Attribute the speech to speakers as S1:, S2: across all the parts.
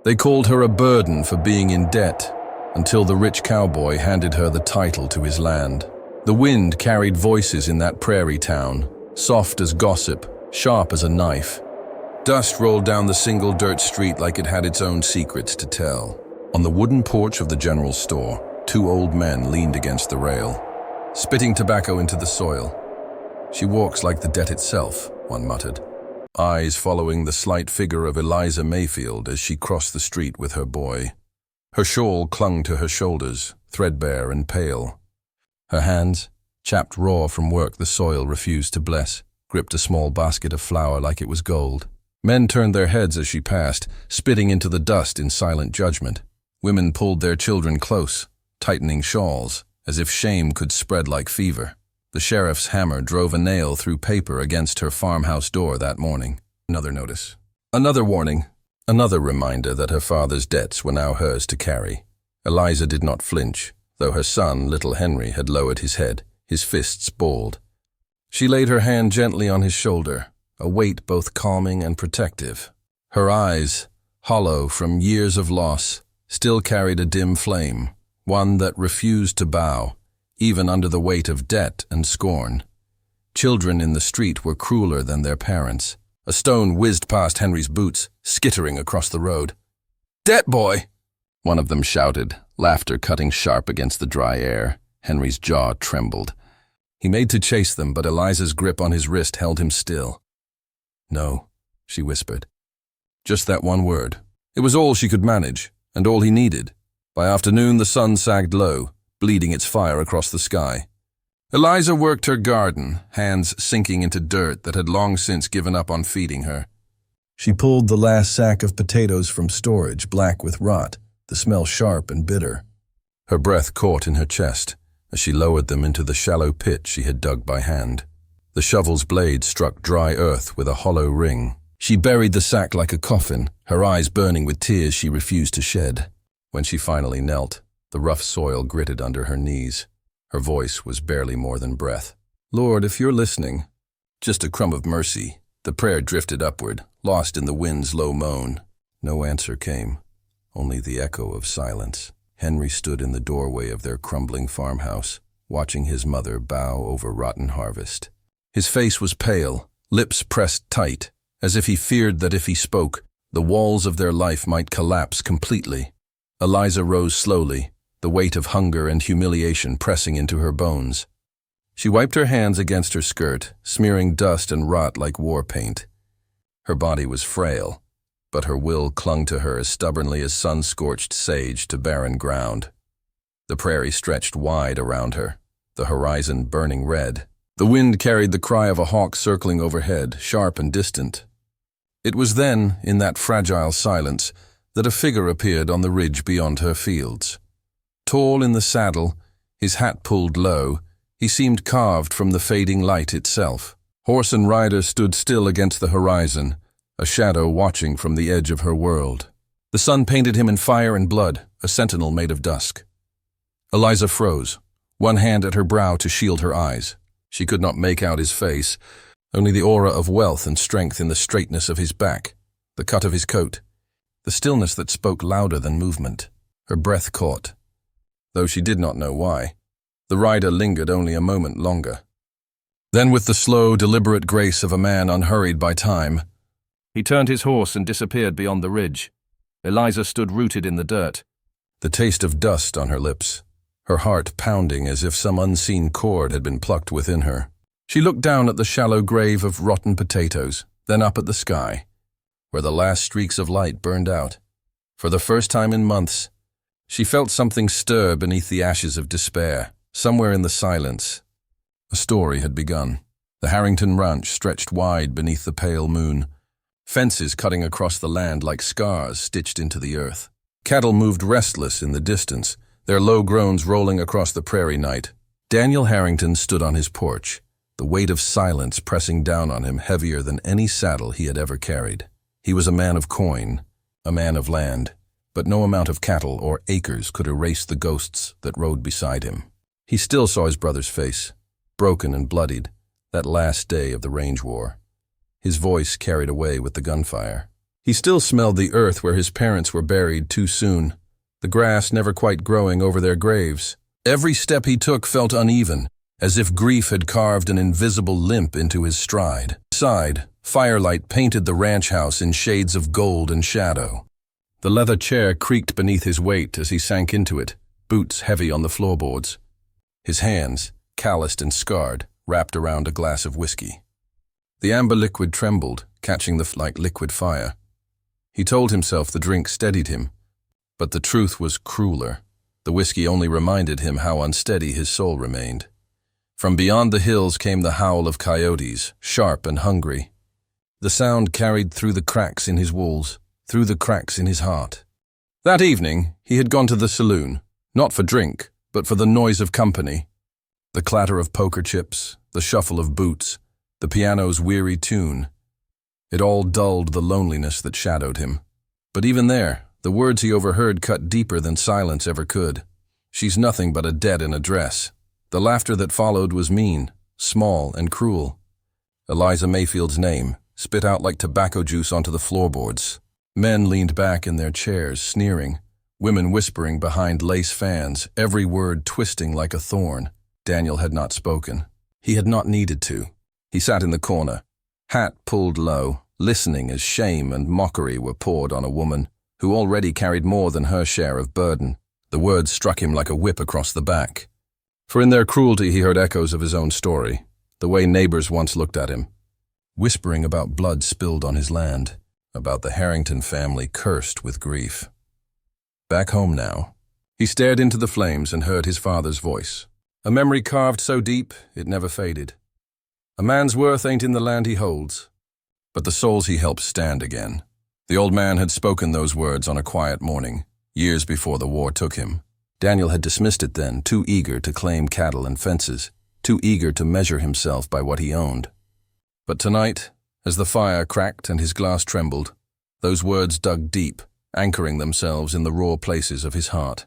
S1: They called her a burden for being in debt, until the rich cowboy handed her the title to his land. The wind carried voices in that prairie town, soft as gossip, sharp as a knife. Dust rolled down the single dirt street like it had its own secrets to tell. On the wooden porch of the general store, two old men leaned against the rail, spitting tobacco into the soil. "She walks like the debt itself," one muttered, eyes following the slight figure of Eliza Mayfield as she crossed the street with her boy. Her shawl clung to her shoulders, threadbare and pale. Her hands, chapped raw from work the soil refused to bless, gripped a small basket of flour like it was gold. Men turned their heads as she passed, spitting into the dust in silent judgment. Women pulled their children close, tightening shawls, as if shame could spread like fever. The sheriff's hammer drove a nail through paper against her farmhouse door that morning. Another notice. Another warning. Another reminder that her father's debts were now hers to carry. Eliza did not flinch, though her son, little Henry, had lowered his head, his fists balled. She laid her hand gently on his shoulder, a weight both calming and protective. Her eyes, hollow from years of loss, still carried a dim flame, one that refused to bow, even under the weight of debt and scorn. Children in the street were crueler than their parents. A stone whizzed past Henry's boots, skittering across the road. "Debt boy!" one of them shouted, laughter cutting sharp against the dry air. Henry's jaw trembled. He made to chase them, but Eliza's grip on his wrist held him still. "No," she whispered. Just that one word. It was all she could manage, and all he needed. By afternoon, the sun sagged low, bleeding its fire across the sky. Eliza worked her garden, hands sinking into dirt that had long since given up on feeding her. She pulled the last sack of potatoes from storage, black with rot, the smell sharp and bitter. Her breath caught in her chest as she lowered them into the shallow pit she had dug by hand. The shovel's blade struck dry earth with a hollow ring. She buried the sack like a coffin, her eyes burning with tears she refused to shed. When she finally knelt, the rough soil gritted under her knees. Her voice was barely more than breath. "Lord, if you're listening, just a crumb of mercy." The prayer drifted upward, lost in the wind's low moan. No answer came, only the echo of silence. Henry stood in the doorway of their crumbling farmhouse, watching his mother bow over rotten harvest. His face was pale, lips pressed tight, as if he feared that if he spoke, the walls of their life might collapse completely. Eliza rose slowly, the weight of hunger and humiliation pressing into her bones. She wiped her hands against her skirt, smearing dust and rot like war paint. Her body was frail, but her will clung to her as stubbornly as sun-scorched sage to barren ground. The prairie stretched wide around her, the horizon burning red. The wind carried the cry of a hawk circling overhead, sharp and distant. It was then, in that fragile silence, that a figure appeared on the ridge beyond her fields. Tall in the saddle, his hat pulled low, he seemed carved from the fading light itself. Horse and rider stood still against the horizon, a shadow watching from the edge of her world. The sun painted him in fire and blood, a sentinel made of dusk. Eliza froze, one hand at her brow to shield her eyes. She could not make out his face, only the aura of wealth and strength in the straightness of his back, the cut of his coat, the stillness that spoke louder than movement. Her breath caught, though she did not know why. The rider lingered only a moment longer. Then, with the slow, deliberate grace of a man unhurried by time, he turned his horse and disappeared beyond the ridge. Eliza stood rooted in the dirt, the taste of dust on her lips, her heart pounding as if some unseen chord had been plucked within her. She looked down at the shallow grave of rotten potatoes, then up at the sky, where the last streaks of light burned out. For the first time in months, she felt something stir beneath the ashes of despair. Somewhere in the silence, a story had begun. The Harrington ranch stretched wide beneath the pale moon, fences cutting across the land like scars stitched into the earth. Cattle moved restless in the distance, their low groans rolling across the prairie night. Daniel Harrington stood on his porch, the weight of silence pressing down on him heavier than any saddle he had ever carried. He was a man of coin, a man of land, but no amount of cattle or acres could erase the ghosts that rode beside him. He still saw his brother's face, broken and bloodied, that last day of the range war. His voice carried away with the gunfire. He still smelled the earth where his parents were buried too soon, the grass never quite growing over their graves. Every step he took felt uneven, as if grief had carved an invisible limp into his stride. Inside, firelight painted the ranch house in shades of gold and shadow. The leather chair creaked beneath his weight as he sank into it, boots heavy on the floorboards. His hands, calloused and scarred, wrapped around a glass of whiskey. The amber liquid trembled, catching like liquid fire. He told himself the drink steadied him, but the truth was crueler. The whiskey only reminded him how unsteady his soul remained. From beyond the hills came the howl of coyotes, sharp and hungry. The sound carried through the cracks in his walls, through the cracks in his heart. That evening, he had gone to the saloon, not for drink, but for the noise of company. The clatter of poker chips, the shuffle of boots, the piano's weary tune. It all dulled the loneliness that shadowed him. But even there, the words he overheard cut deeper than silence ever could. She's nothing but a dead in a dress. The laughter that followed was mean, small, and cruel. Eliza Mayfield's name, spit out like tobacco juice onto the floorboards. Men leaned back in their chairs, sneering. Women whispering behind lace fans, every word twisting like a thorn. Daniel had not spoken. He had not needed to. He sat in the corner, hat pulled low, listening as shame and mockery were poured on a woman who already carried more than her share of burden. The words struck him like a whip across the back. For in their cruelty he heard echoes of his own story, the way neighbors once looked at him, whispering about blood spilled on his land, about the Harrington family cursed with grief. Back home now, he stared into the flames and heard his father's voice, a memory carved so deep it never faded. A man's worth ain't in the land he holds, but the souls he helps stand again. The old man had spoken those words on a quiet morning, years before the war took him. Daniel had dismissed it then, too eager to claim cattle and fences, too eager to measure himself by what he owned. But tonight, as the fire cracked and his glass trembled, those words dug deep, anchoring themselves in the raw places of his heart.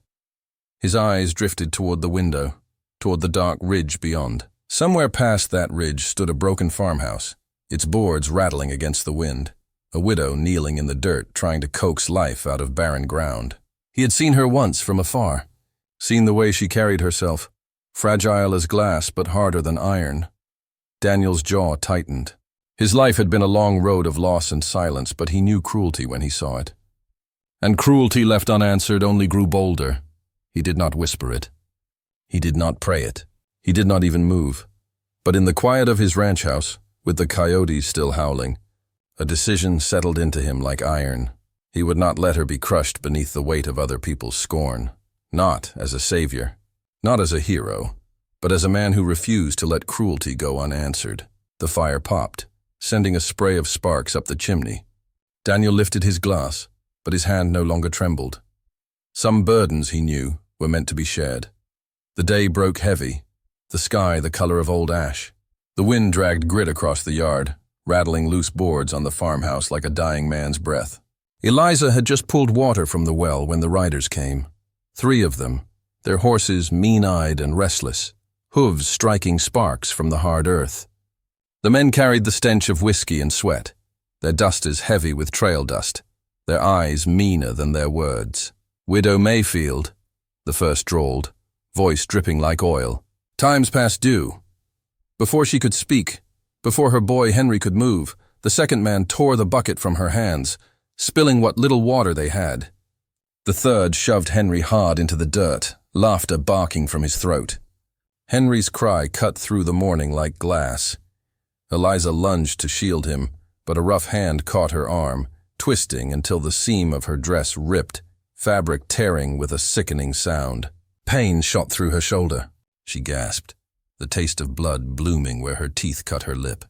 S1: His eyes drifted toward the window, toward the dark ridge beyond. Somewhere past that ridge stood a broken farmhouse, its boards rattling against the wind, a widow kneeling in the dirt trying to coax life out of barren ground. He had seen her once from afar, seen the way she carried herself, fragile as glass but harder than iron. Daniel's jaw tightened. His life had been a long road of loss and silence, but he knew cruelty when he saw it. And cruelty left unanswered only grew bolder. He did not whisper it. He did not pray it. He did not even move. But in the quiet of his ranch house, with the coyotes still howling, a decision settled into him like iron. He would not let her be crushed beneath the weight of other people's scorn. Not as a savior, not as a hero, but as a man who refused to let cruelty go unanswered. The fire popped, sending a spray of sparks up the chimney. Daniel lifted his glass, but his hand no longer trembled. Some burdens, he knew, were meant to be shared. The day broke heavy, the sky the color of old ash. The wind dragged grit across the yard, rattling loose boards on the farmhouse like a dying man's breath. Eliza had just pulled water from the well when the riders came. 3 of them, their horses mean-eyed and restless, hooves striking sparks from the hard earth. The men carried the stench of whiskey and sweat, their dusters heavy with trail dust, their eyes meaner than their words. Widow Mayfield, the first drawled, voice dripping like oil. Time's past due. Before she could speak, before her boy Henry could move, the second man tore the bucket from her hands, spilling what little water they had. The third shoved Henry hard into the dirt, laughter barking from his throat. Henry's cry cut through the morning like glass. Eliza lunged to shield him, but a rough hand caught her arm, twisting until the seam of her dress ripped, fabric tearing with a sickening sound. Pain shot through her shoulder. She gasped, the taste of blood blooming where her teeth cut her lip.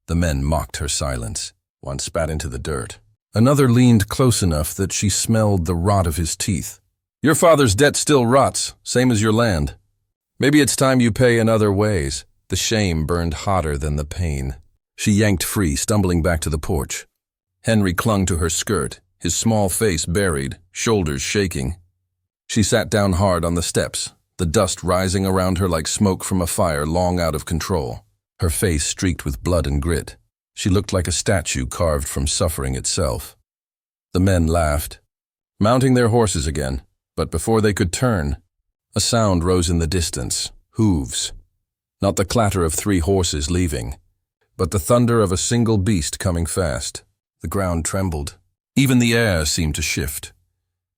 S1: The men mocked her silence. One spat into the dirt. Another leaned close enough that she smelled the rot of his teeth. Your father's debt still rots, same as your land. Maybe it's time you pay in other ways. The shame burned hotter than the pain. She yanked free, stumbling back to the porch. Henry clung to her skirt, his small face buried, shoulders shaking. She sat down hard on the steps, the dust rising around her like smoke from a fire long out of control. Her face streaked with blood and grit. She looked like a statue carved from suffering itself. The men laughed, mounting their horses again, but before they could turn, a sound rose in the distance, hooves. Not the clatter of 3 horses leaving, but the thunder of a single beast coming fast. The ground trembled. Even the air seemed to shift.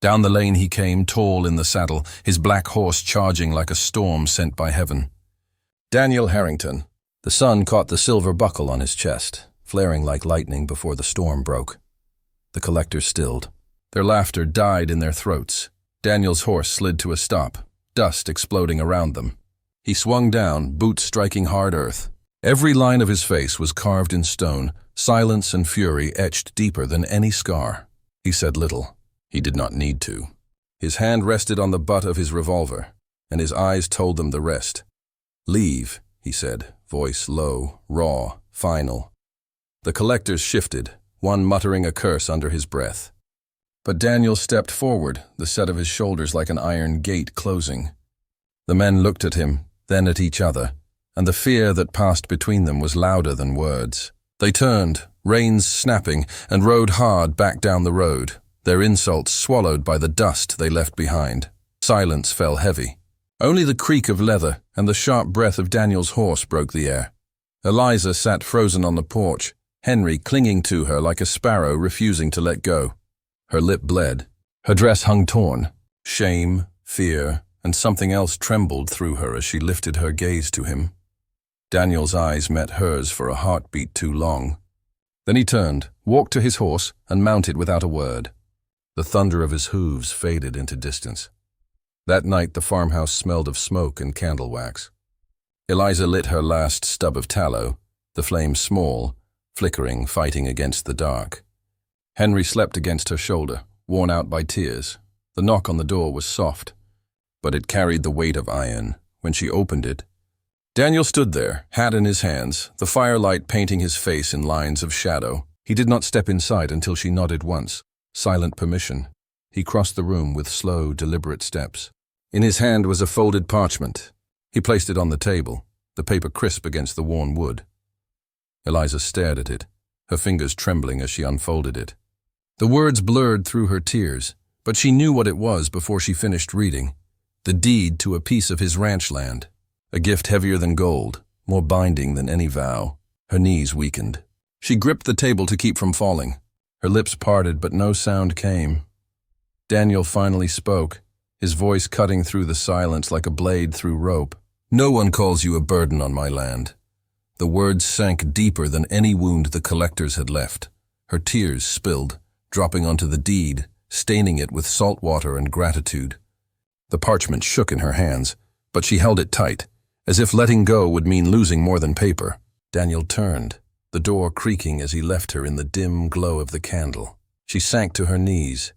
S1: Down the lane he came, tall in the saddle, his black horse charging like a storm sent by heaven. Daniel Harrington. The sun caught the silver buckle on his chest, flaring like lightning before the storm broke. The collectors stilled. Their laughter died in their throats. Daniel's horse slid to a stop, dust exploding around them. He swung down, boots striking hard earth. Every line of his face was carved in stone, silence and fury etched deeper than any scar. He said little. He did not need to. His hand rested on the butt of his revolver, and his eyes told them the rest. "Leave," he said, voice low, raw, final. The collectors shifted, one muttering a curse under his breath. But Daniel stepped forward, the set of his shoulders like an iron gate closing. The men looked at him, then at each other, and the fear that passed between them was louder than words. They turned, reins snapping, and rode hard back down the road, their insults swallowed by the dust they left behind. Silence fell heavy. Only the creak of leather and the sharp breath of Daniel's horse broke the air. Eliza sat frozen on the porch, Henry clinging to her like a sparrow refusing to let go. Her lip bled. Her dress hung torn. Shame, fear, and something else trembled through her as she lifted her gaze to him. Daniel's eyes met hers for a heartbeat too long. Then he turned, walked to his horse, and mounted without a word. The thunder of his hooves faded into distance. That night the farmhouse smelled of smoke and candle wax. Eliza lit her last stub of tallow, the flame small, flickering, fighting against the dark. Henry slept against her shoulder, worn out by tears. The knock on the door was soft, but it carried the weight of iron. When she opened it, Daniel stood there, hat in his hands, the firelight painting his face in lines of shadow. He did not step inside until she nodded once, silent permission. He crossed the room with slow, deliberate steps. In his hand was a folded parchment. He placed it on the table, the paper crisp against the worn wood. Eliza stared at it, her fingers trembling as she unfolded it. The words blurred through her tears, but she knew what it was before she finished reading. The deed to a piece of his ranch land. A gift heavier than gold, more binding than any vow. Her knees weakened. She gripped the table to keep from falling. Her lips parted, but no sound came. Daniel finally spoke, his voice cutting through the silence like a blade through rope. "No one calls you a burden on my land." The words sank deeper than any wound the collectors had left. Her tears spilled, dropping onto the deed, staining it with salt water and gratitude. The parchment shook in her hands, but she held it tight, as if letting go would mean losing more than paper. Daniel turned, the door creaking as he left her in the dim glow of the candle. She sank to her knees,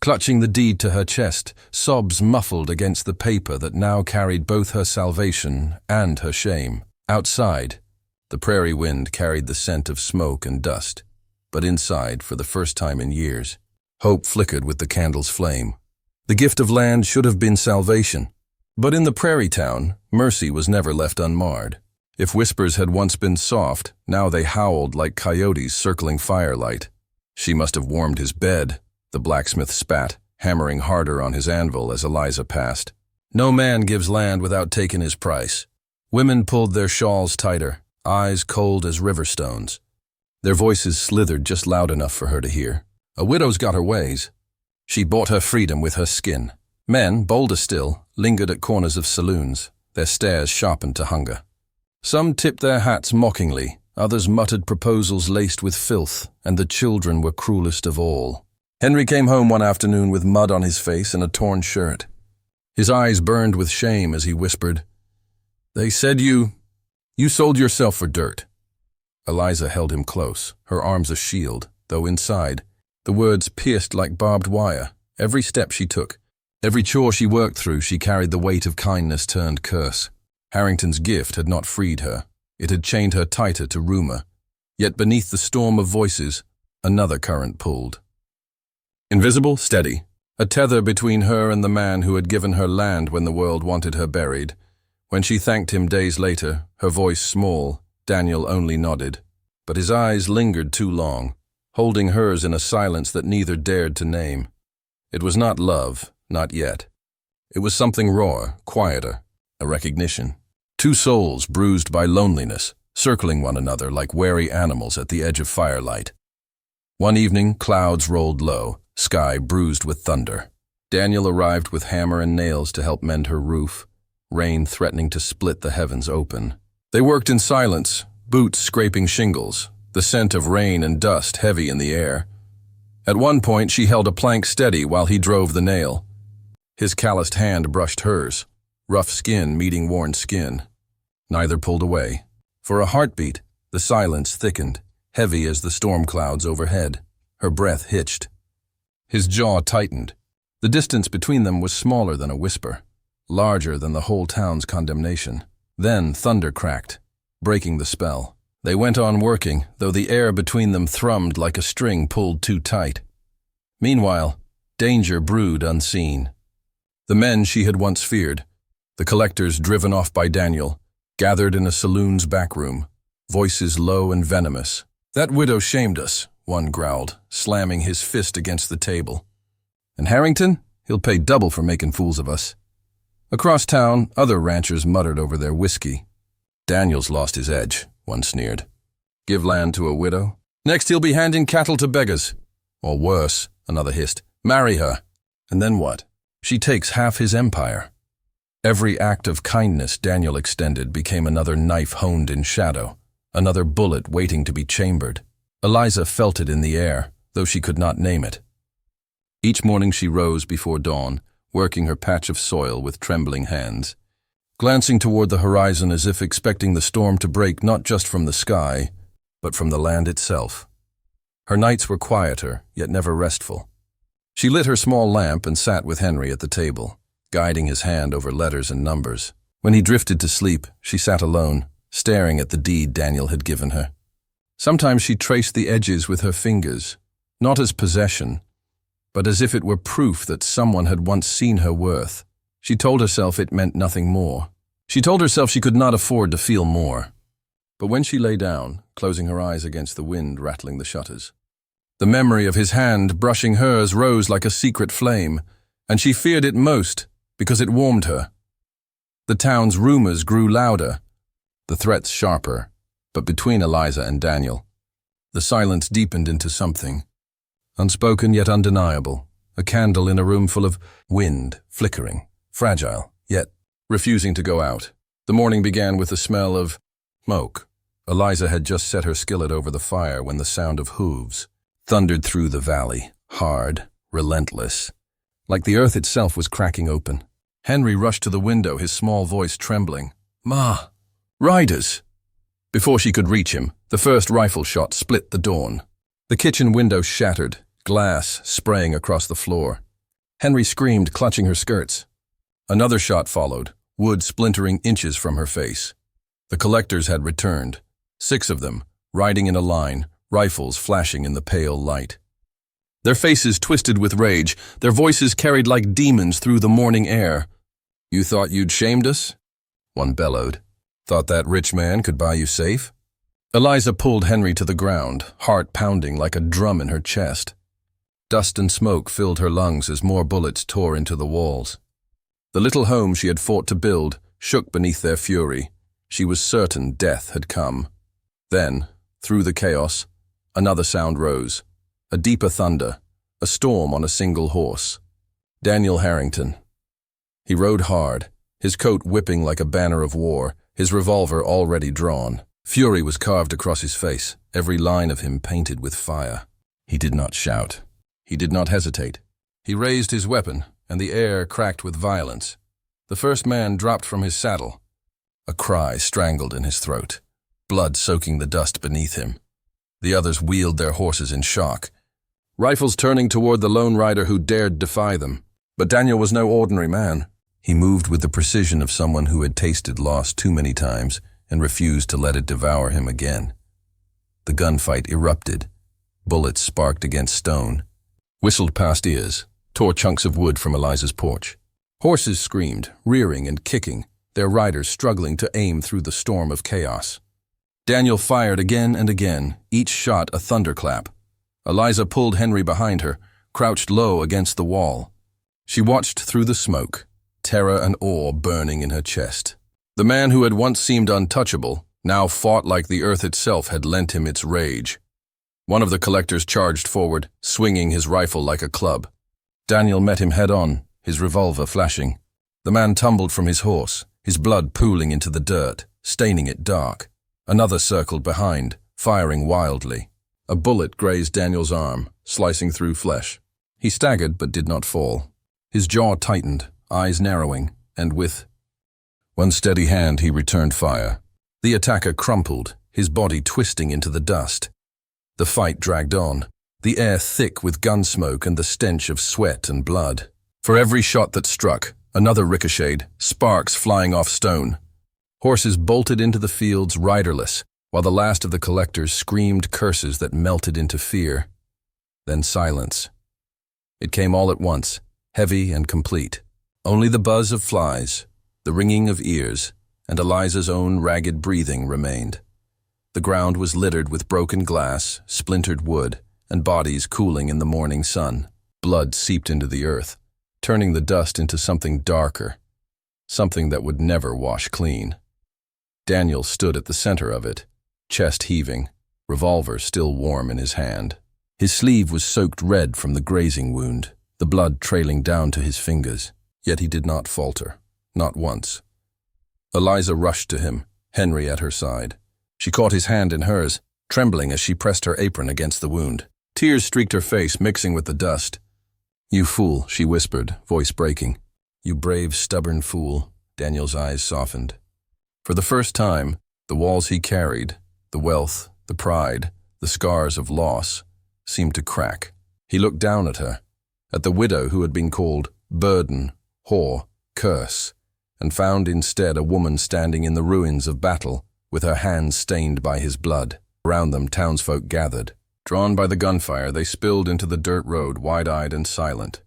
S1: clutching the deed to her chest, sobs muffled against the paper that now carried both her salvation and her shame. Outside, the prairie wind carried the scent of smoke and dust, but inside, for the first time in years, hope flickered with the candle's flame. The gift of land should have been salvation, but in the prairie town, mercy was never left unmarred. If whispers had once been soft, now they howled like coyotes circling firelight. She must have warmed his bed, the blacksmith spat, hammering harder on his anvil as Eliza passed. No man gives land without taking his price. Women pulled their shawls tighter, eyes cold as river stones. Their voices slithered just loud enough for her to hear. A widow's got her ways. She bought her freedom with her skin. Men, bolder still, lingered at corners of saloons, their stares sharpened to hunger. Some tipped their hats mockingly, others muttered proposals laced with filth, and the children were cruelest of all. Henry came home one afternoon with mud on his face and a torn shirt. His eyes burned with shame as he whispered, "They said you sold yourself for dirt." Eliza held him close, her arms a shield, though inside, the words pierced like barbed wire. Every step she took, every chore she worked through, she carried the weight of kindness turned curse. Harrington's gift had not freed her. It had chained her tighter to rumor. Yet beneath the storm of voices, another current pulled. Invisible, steady, a tether between her and the man who had given her land when the world wanted her buried. When she thanked him days later, her voice small, Daniel only nodded. But his eyes lingered too long, holding hers in a silence that neither dared to name. It was not love, not yet. It was something rawer, quieter, a recognition. Two souls bruised by loneliness, circling one another like wary animals at the edge of firelight. One evening, clouds rolled low, sky bruised with thunder. Daniel arrived with hammer and nails to help mend her roof, rain threatening to split the heavens open. They worked in silence, boots scraping shingles, the scent of rain and dust heavy in the air. At one point, she held a plank steady while he drove the nail. His calloused hand brushed hers, rough skin meeting worn skin. Neither pulled away. For a heartbeat, the silence thickened, heavy as the storm clouds overhead. Her breath hitched. His jaw tightened. The distance between them was smaller than a whisper, larger than the whole town's condemnation. Then thunder cracked, breaking the spell. They went on working, though the air between them thrummed like a string pulled too tight. Meanwhile, danger brewed unseen. The men she had once feared, the collectors driven off by Daniel, gathered in a saloon's back room, voices low and venomous. "That widow shamed us," one growled, slamming his fist against the table. "And Harrington? He'll pay double for making fools of us." Across town, other ranchers muttered over their whiskey. "Daniel's lost his edge," one sneered. "Give land to a widow? Next he'll be handing cattle to beggars. Or worse," another hissed, "marry her. And then what? She takes half his empire." Every act of kindness Daniel extended became another knife honed in shadow, another bullet waiting to be chambered. Eliza felt it in the air, though she could not name it. Each morning she rose before dawn, working her patch of soil with trembling hands, glancing toward the horizon as if expecting the storm to break not just from the sky, but from the land itself. Her nights were quieter, yet never restful. She lit her small lamp and sat with Henry at the table, guiding his hand over letters and numbers. When he drifted to sleep, she sat alone, staring at the deed Daniel had given her. Sometimes she traced the edges with her fingers, not as possession, but as if it were proof that someone had once seen her worth. She told herself it meant nothing more. She told herself she could not afford to feel more. But when she lay down, closing her eyes against the wind rattling the shutters, the memory of his hand brushing hers rose like a secret flame, and she feared it most because it warmed her. The town's rumors grew louder, the threats sharper, but between Eliza and Daniel, the silence deepened into something, unspoken yet undeniable, a candle in a room full of wind, flickering, fragile, yet refusing to go out. The morning began with the smell of smoke. Eliza had just set her skillet over the fire when the sound of hooves thundered through the valley, hard, relentless, like the earth itself was cracking open. Henry rushed to the window, his small voice trembling. "Ma! Riders!" Before she could reach him, the first rifle shot split the dawn. The kitchen window shattered, glass spraying across the floor. Henry screamed, clutching her skirts. Another shot followed, wood splintering inches from her face. The collectors had returned, 6 of them, riding in a line, rifles flashing in the pale light. Their faces twisted with rage, their voices carried like demons through the morning air. "You thought you'd shamed us?" one bellowed. "Thought that rich man could buy you safe?" Eliza pulled Henry to the ground, heart pounding like a drum in her chest. Dust and smoke filled her lungs as more bullets tore into the walls. The little home she had fought to build shook beneath their fury. She was certain death had come. Then, through the chaos, another sound rose, a deeper thunder, a storm on a single horse. Daniel Harrington. He rode hard, his coat whipping like a banner of war, his revolver already drawn. Fury was carved across his face, every line of him painted with fire. He did not shout. He did not hesitate. He raised his weapon, and the air cracked with violence. The first man dropped from his saddle. A cry strangled in his throat, blood soaking the dust beneath him. The others wheeled their horses in shock, rifles turning toward the lone rider who dared defy them. But Daniel was no ordinary man. He moved with the precision of someone who had tasted loss too many times and refused to let it devour him again. The gunfight erupted. Bullets sparked against stone, whistled past ears, tore chunks of wood from Eliza's porch. Horses screamed, rearing and kicking, their riders struggling to aim through the storm of chaos. Daniel fired again and again, each shot a thunderclap. Eliza pulled Henry behind her, crouched low against the wall. She watched through the smoke, terror and awe burning in her chest. The man who had once seemed untouchable now fought like the earth itself had lent him its rage. One of the collectors charged forward, swinging his rifle like a club. Daniel met him head-on, his revolver flashing. The man tumbled from his horse, his blood pooling into the dirt, staining it dark. Another circled behind, firing wildly. A bullet grazed Daniel's arm, slicing through flesh. He staggered but did not fall. His jaw tightened, eyes narrowing, and with one steady hand he returned fire. The attacker crumpled, his body twisting into the dust. The fight dragged on, the air thick with gun smoke and the stench of sweat and blood. For every shot that struck, another ricocheted, sparks flying off stone. Horses bolted into the fields riderless, while the last of the collectors screamed curses that melted into fear. Then silence. It came all at once, heavy and complete. Only the buzz of flies, the ringing of ears, and Eliza's own ragged breathing remained. The ground was littered with broken glass, splintered wood, and bodies cooling in the morning sun. Blood seeped into the earth, turning the dust into something darker, something that would never wash clean. Daniel stood at the center of it, chest heaving, revolver still warm in his hand. His sleeve was soaked red from the grazing wound, the blood trailing down to his fingers, yet he did not falter, not once. Eliza rushed to him, Henry at her side. She caught his hand in hers, trembling as she pressed her apron against the wound. Tears streaked her face, mixing with the dust. "You fool," she whispered, voice breaking. "You brave, stubborn fool." Daniel's eyes softened. For the first time, the walls he carried, the wealth, the pride, the scars of loss, seemed to crack. He looked down at her, at the widow who had been called burden, whore, curse, and found instead a woman standing in the ruins of battle, with her hands stained by his blood. Around them, townsfolk gathered. Drawn by the gunfire, they spilled into the dirt road, wide-eyed and silent.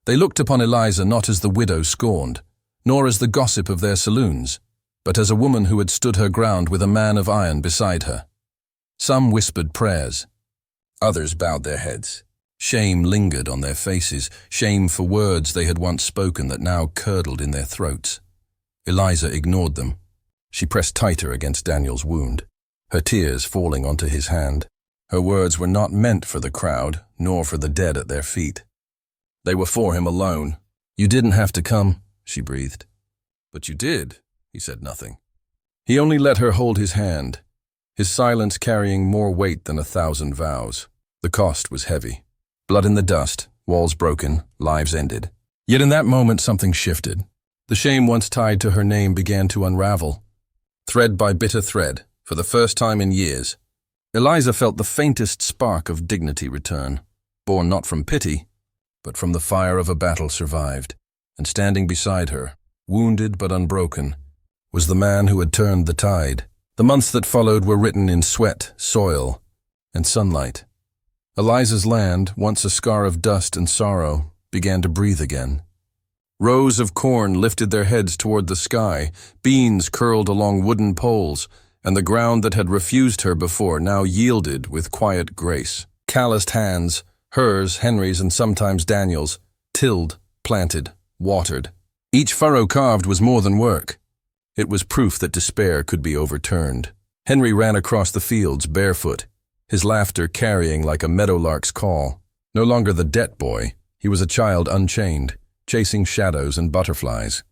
S1: They looked upon Eliza not as the widow scorned, nor as the gossip of their saloons, but as a woman who had stood her ground with a man of iron beside her. Some whispered prayers. Others bowed their heads. Shame lingered on their faces, shame for words they had once spoken that now curdled in their throats. Eliza ignored them. She pressed tighter against Daniel's wound, her tears falling onto his hand. Her words were not meant for the crowd, nor for the dead at their feet. They were for him alone. "You didn't have to come," she breathed. "But you did." He said nothing. He only let her hold his hand, his silence carrying more weight than 1,000 vows. The cost was heavy. Blood in the dust, walls broken, lives ended. Yet in that moment something shifted. The shame once tied to her name began to unravel. Thread by bitter thread, for the first time in years, Eliza felt the faintest spark of dignity return, born not from pity, but from the fire of a battle survived. And standing beside her, wounded but unbroken, was the man who had turned the tide. The months that followed were written in sweat, soil, and sunlight. Eliza's land, once a scar of dust and sorrow, began to breathe again. Rows of corn lifted their heads toward the sky, beans curled along wooden poles, and the ground that had refused her before now yielded with quiet grace. Calloused hands, hers, Henry's, and sometimes Daniel's, tilled, planted, watered. Each furrow carved was more than work. It was proof that despair could be overturned. Henry ran across the fields barefoot, his laughter carrying like a meadowlark's call. No longer the debt boy, he was a child unchained, chasing shadows and butterflies.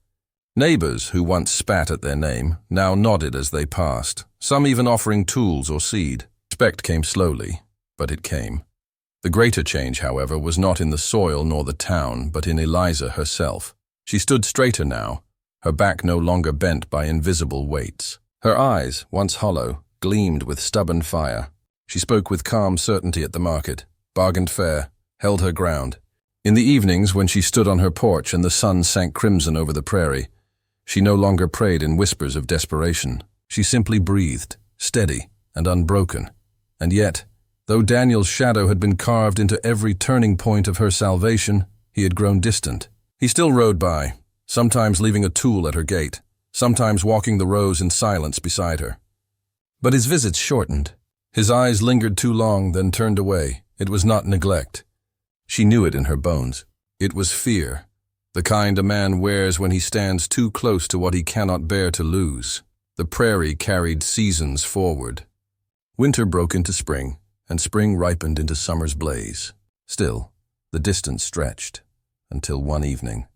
S1: Neighbors who once spat at their name now nodded as they passed, some even offering tools or seed. Respect came slowly, but it came. The greater change, however, was not in the soil nor the town, but in Eliza herself. She stood straighter now, her back no longer bent by invisible weights. Her eyes, once hollow, gleamed with stubborn fire. She spoke with calm certainty at the market, bargained fair, held her ground. In the evenings, when she stood on her porch and the sun sank crimson over the prairie, she no longer prayed in whispers of desperation. She simply breathed, steady and unbroken. And yet, though Daniel's shadow had been carved into every turning point of her salvation, he had grown distant. He still rode by, sometimes leaving a tool at her gate, sometimes walking the rows in silence beside her. But his visits shortened. His eyes lingered too long, then turned away, It was not neglect. She knew it in her bones. It was fear, the kind a man wears when he stands too close to what he cannot bear to lose. The prairie carried seasons forward. Winter broke into spring, and spring ripened into summer's blaze. Still, the distance stretched, until one evening.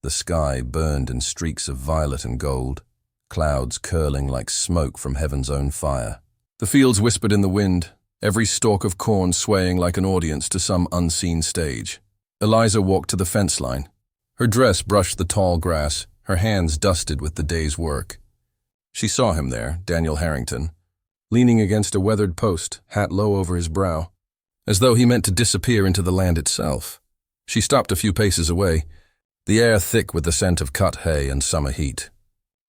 S1: The sky burned in streaks of violet and gold, clouds curling like smoke from heaven's own fire. The fields whispered in the wind, every stalk of corn swaying like an audience to some unseen stage. Eliza walked to the fence line. Her dress brushed the tall grass, her hands dusted with the day's work. She saw him there, Daniel Harrington, leaning against a weathered post, hat low over his brow, as though he meant to disappear into the land itself. She stopped a few paces away, the air thick with the scent of cut hay and summer heat.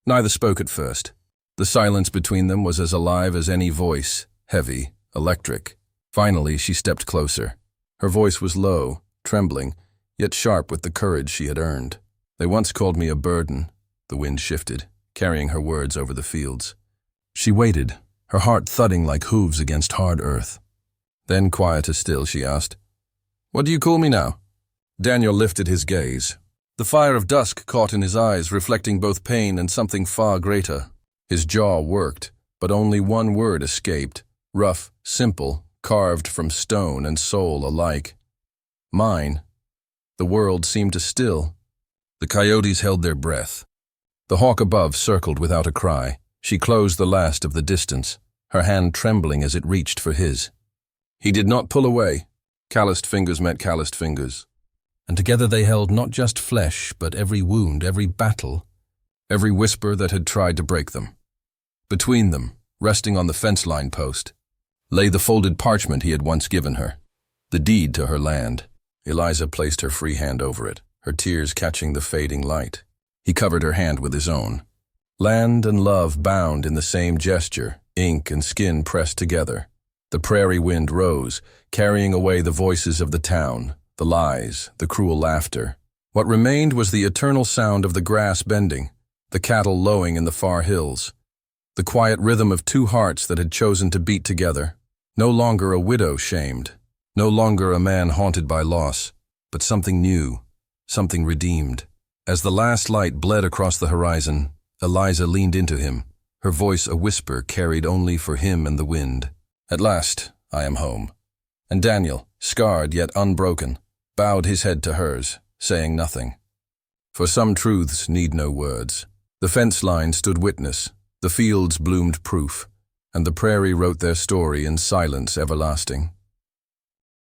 S1: Neither spoke at first. The silence between them was as alive as any voice, heavy, electric. Finally, she stepped closer. Her voice was low, trembling, yet sharp with the courage she had earned. "They once called me a burden." The wind shifted, carrying her words over the fields. She waited, her heart thudding like hooves against hard earth. Then, quieter still, she asked, "What do you call me now?" Daniel lifted his gaze. The fire of dusk caught in his eyes, reflecting both pain and something far greater. His jaw worked, but only one word escaped, rough, simple, carved from stone and soul alike. "Mine." The world seemed to still. The coyotes held their breath. The hawk above circled without a cry. She closed the last of the distance, her hand trembling as it reached for his. He did not pull away. Calloused fingers met calloused fingers. And together they held not just flesh, but every wound, every battle, every whisper that had tried to break them. Between them, resting on the fence line post, lay the folded parchment he had once given her, the deed to her land. Eliza placed her free hand over it, her tears catching the fading light. He covered her hand with his own. Land and love bound in the same gesture, ink and skin pressed together. The prairie wind rose, carrying away the voices of the town, the lies, the cruel laughter. What remained was the eternal sound of the grass bending, the cattle lowing in the far hills, the quiet rhythm of two hearts that had chosen to beat together. No longer a widow shamed, no longer a man haunted by loss, but something new, something redeemed. As the last light bled across the horizon, Eliza leaned into him, her voice a whisper carried only for him and the wind. "At last, I am home." And Daniel, scarred yet unbroken, bowed his head to hers, saying nothing. For some truths need no words. The fence line stood witness, the fields bloomed proof, and the prairie wrote their story in silence everlasting.